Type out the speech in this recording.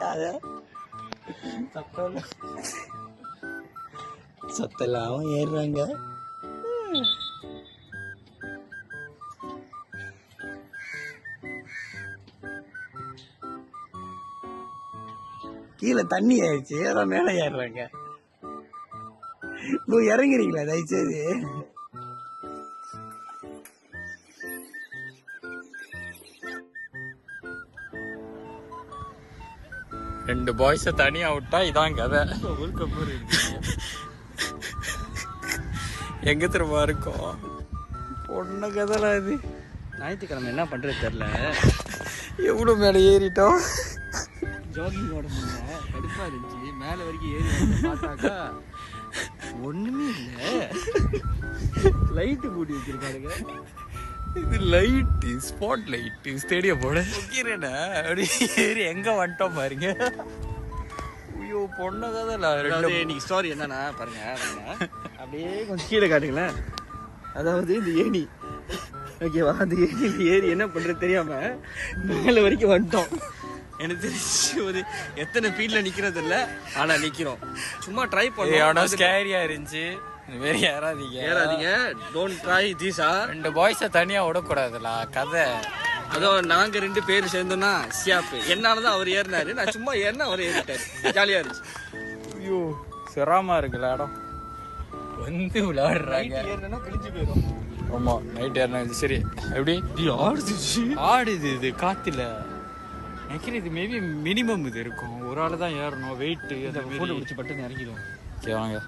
கதை சத்தெல்லாம் ஏறுறாங்க. கீழே தண்ணி ஆயிடுச்சு, அதான் மேலே ஏறுறாங்க. இறங்குறீங்களா தயவுசெய்து? ரெண்டு பாய்ஸை தனியா விட்டா இதான் கதை. எங்க திரும்ப இருக்கும் பொண்ணு கதைலாம் இது. ஞாயிற்றுக்கிழமை என்ன பண்றது தெரியல. எவ்வளோ மேலே ஏறிட்டோம். ஜாகிங் ஓட முடியல, கடுப்பா இருந்துச்சு. மேலே வரைக்கும் ஏறி பார்த்தாக்கா ஒண்ணுமே இல்லை. லைட்டு பூட்டி வச்சிருக்காருங்க. இது லைட்டு, ஸ்பாட் லைட்டு, ஸ்டேடியம் போட ஓகேடா. அப்படி ஏறி எங்க வந்துட்டோம் பாருங்க. ஐயோ பொண்ணு கதை. இன்னைக்கு ஸ்டோரி என்னன்னா பாருங்க, அப்படியே கொஞ்சம் கீழே காட்டுங்களேன். அதாவது இந்த ஏணி ஓகேவா, அந்த ஏணியில் ஏறி என்ன பண்றது தெரியாம மேலே வரைக்கும் வந்துட்டோம். எனக்கு தெரிஞ்சு ஒரு எத்தனை ஃபீல்ட்ல நிக்கிறது இல்லை, ஆனா நிக்கிறோம். சும்மா ட்ரை பண்ணோம். ஸ்கேரியா இருந்துச்சு. வேற ஏறாதீங்க. Don't try திஸா. ரெண்டு பாய்ஸை தனியா விடக்கூடாதுல கதை. அதோ நாங்க 2 பேர் சேர்ந்தோம்னா சியாப்பு. என்னாலதான் அவர் ஏறினாரு, நான் சும்மா ஏறினா அவர் ஏறிட்டாரு. ஜாலியா இருந்துச்சு. ஐயோ சிரமமா இருக்குல்ல இடம். வந்து விளையாடுறாங்க. ஏறினா கிழிஞ்சு போயிடும். ஆமா நைட் ஏறினா சரி. எப்படி ஆடுது இது காத்துல நினைக்கிறேன். இது மேபி மினிமம் இது இருக்கும். ஒரு ஆள் தான் ஏறணும். வெயிட் அதை போட்டு பிடிச்சி பட்டு இறங்கிடும். ஓகே வாங்க.